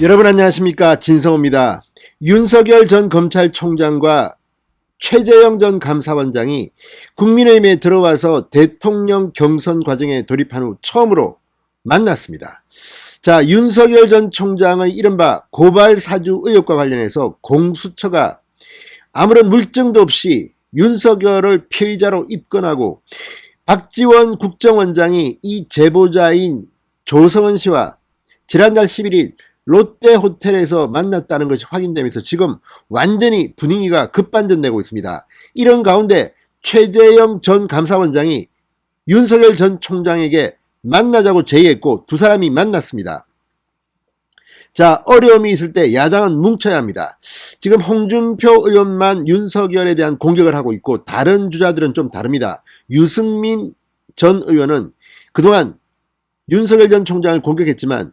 여러분 안녕하십니까, 진성호입니다. 윤석열 전 검찰총장과 최재형 전 감사원장이 국민의힘에 들어와서 대통령 경선 과정에 돌입한 후 처음으로 만났습니다. 자, 윤석열 전 총장의 이른바 고발 사주 의혹과 관련해서 공수처가 아무런 물증도 없이 윤석열을 피의자로 입건하고 박지원 국정원장이 이 제보자인 조성은 씨와 지난달 11일 롯데호텔에서 만났다는 것이 확인되면서 지금 완전히 분위기가 급반전되고 있습니다. 이런 가운데 최재형 전 감사원장이 윤석열 전 총장에게 만나자고 제의했고 두 사람이 만났습니다. 자, 어려움이 있을 때 야당은 뭉쳐야 합니다. 지금 홍준표 의원만 윤석열에 대한 공격을 하고 있고 다른 주자들은 좀 다릅니다. 유승민 전 의원은 그동안 윤석열 전 총장을 공격했지만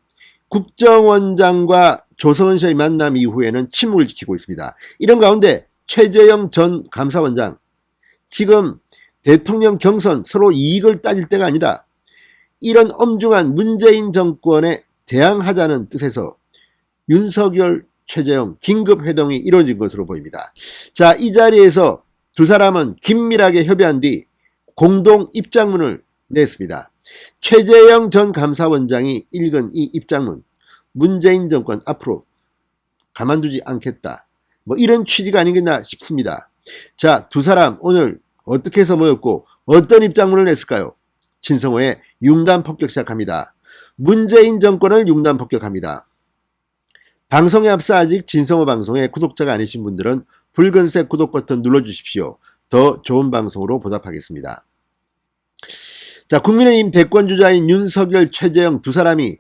국정원장과 조성은 씨의 만남 이후에는 침묵을 지키고 있습니다. 이런 가운데 최재형 전 감사원장, 지금 대통령 경선 서로 이익을 따질 때가 아니다, 이런 엄중한 문재인 정권에 대항하자는 뜻에서 윤석열, 최재형 긴급회동이 이루어진 것으로 보입니다. 자, 이 자리에서 두 사람은 긴밀하게 협의한 뒤 공동 입장문을 냈습니다. 최재형 전 감사원장이 읽은 이 입장문, 문재인 정권 앞으로 가만두지 않겠다, 뭐 이런 취지가 아니겠나 싶습니다. 자, 두 사람 오늘 어떻게 해서 모였고 어떤 입장문을 냈을까요? 진성호의 융단 폭격 시작합니다. 문재인 정권을 융단 폭격합니다. 방송에 앞서 아직 진성호 방송의 구독자가 아니신 분들은 붉은색 구독 버튼 눌러주십시오. 더 좋은 방송으로 보답하겠습니다. 자, 국민의힘 대권주자인 윤석열, 최재형 두 사람이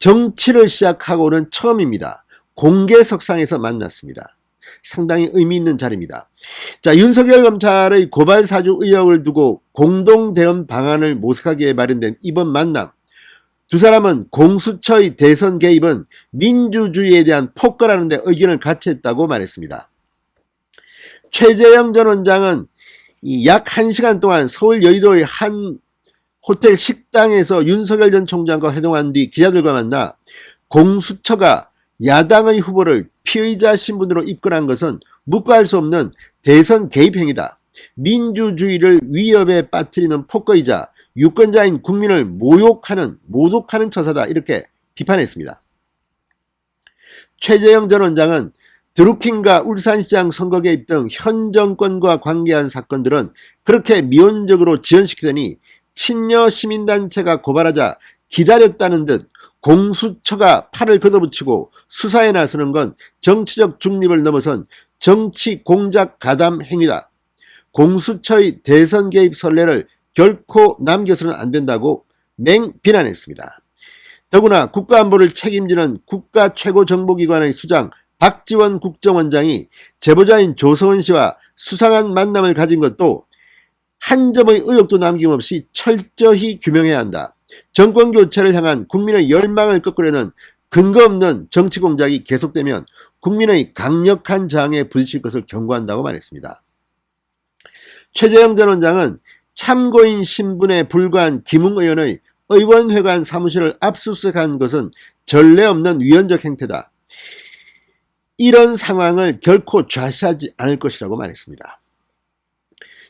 정치를 시작하고는 처음입니다. 공개석상에서 만났습니다. 상당히 의미 있는 자리입니다. 자, 윤석열 검찰의 고발사주 의혹을 두고 공동대응 방안을 모색하기 위해 마련된 이번 만남, 두 사람은 공수처의 대선 개입은 민주주의에 대한 폭거라는 데 의견을 같이 했다고 말했습니다. 최재형 전 원장은 약 1시간 동안 서울 여의도의 한 호텔 식당에서 윤석열 전 총장과 회동한 뒤 기자들과 만나 공수처가 야당의 후보를 피의자 신분으로 입건한 것은 묵과할 수 없는 대선 개입 행위다, 민주주의를 위협에 빠뜨리는 폭거이자 유권자인 국민을 모독하는 처사다, 이렇게 비판했습니다. 최재형 전 원장은 드루킹과 울산시장 선거 개입 등 현 정권과 관계한 사건들은 그렇게 미온적으로 지연시키더니 친여 시민단체가 고발하자 기다렸다는 듯 공수처가 팔을 걷어붙이고 수사에 나서는 건 정치적 중립을 넘어선 정치 공작 가담 행위다, 공수처의 대선 개입 선례를 결코 남겨서는 안 된다고 맹비난했습니다. 더구나 국가안보를 책임지는 국가 최고정보기관의 수장 박지원 국정원장이 제보자인 조성은 씨와 수상한 만남을 가진 것도 한 점의 의혹도 남김없이 철저히 규명해야 한다. 정권 교체를 향한 국민의 열망을 꺾으려는 근거 없는 정치 공작이 계속되면 국민의 강력한 저항에 부딪힐 것을 경고한다고 말했습니다. 최재형 전 원장은 참고인 신분에 불과한 김웅 의원의 의원회관 사무실을 압수수색한 것은 전례 없는 위헌적 행태다, 이런 상황을 결코 좌시하지 않을 것이라고 말했습니다.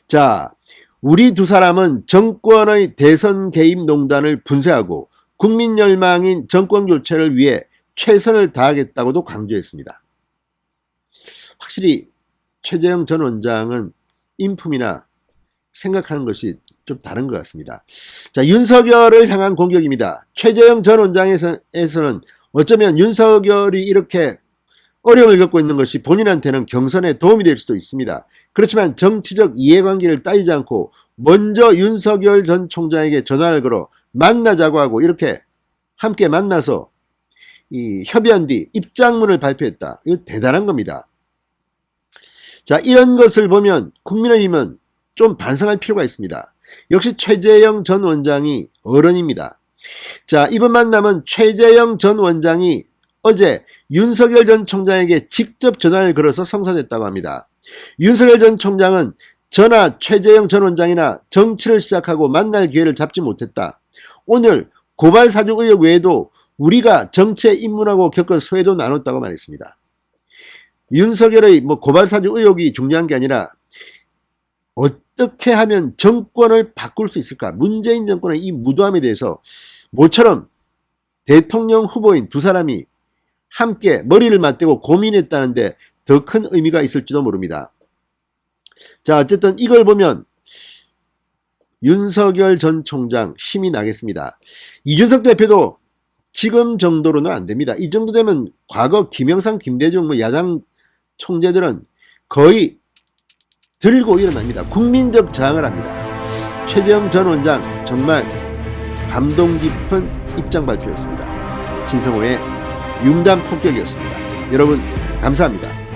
자, 우리 두 사람은 정권의 대선 개입 농단을 분쇄하고 국민 열망인 정권 교체를 위해 최선을 다하겠다고도 강조했습니다. 확실히 최재형 전 원장은 인품이나 생각하는 것이 좀 다른 것 같습니다. 자, 윤석열을 향한 공격입니다. 최재형 전 원장에서는 어쩌면 윤석열이 이렇게 어려움을 겪고 있는 것이 본인한테는 경선에 도움이 될 수도 있습니다. 그렇지만 정치적 이해관계를 따지지 않고 먼저 윤석열 전 총장에게 전화를 걸어 만나자고 하고 이렇게 함께 만나서 협의한 뒤 입장문을 발표했다. 이거 대단한 겁니다. 자, 이런 것을 보면 국민의힘은 좀 반성할 필요가 있습니다. 역시 최재형 전 원장이 어른입니다. 자, 이번 만남은 최재형 전 원장이 어제 윤석열 전 총장에게 직접 전화를 걸어서 성사됐다고 합니다. 윤석열 전 총장은 저나 최재형 전 원장이나 정치를 시작하고 만날 기회를 잡지 못했다. 오늘 고발사주 의혹 외에도 우리가 정치에 입문하고 겪은 소외도 나눴다고 말했습니다. 윤석열의 고발사주 의혹이 중요한 게 아니라 어떻게 하면 정권을 바꿀 수 있을까? 문재인 정권의 이 무도함에 대해서 모처럼 대통령 후보인 두 사람이 함께 머리를 맞대고 고민했다는데 더 큰 의미가 있을지도 모릅니다. 자, 어쨌든 이걸 보면 윤석열 전 총장 힘이 나겠습니다. 이준석 대표도 지금 정도로는 안 됩니다. 이 정도 되면 과거 김영삼, 김대중 야당 총재들은 거의 들고 일어납니다. 국민적 저항을 합니다. 최재형 전 원장 정말 감동 깊은 입장 발표였습니다. 진성호의 융단 폭격이었습니다. 여러분 감사합니다.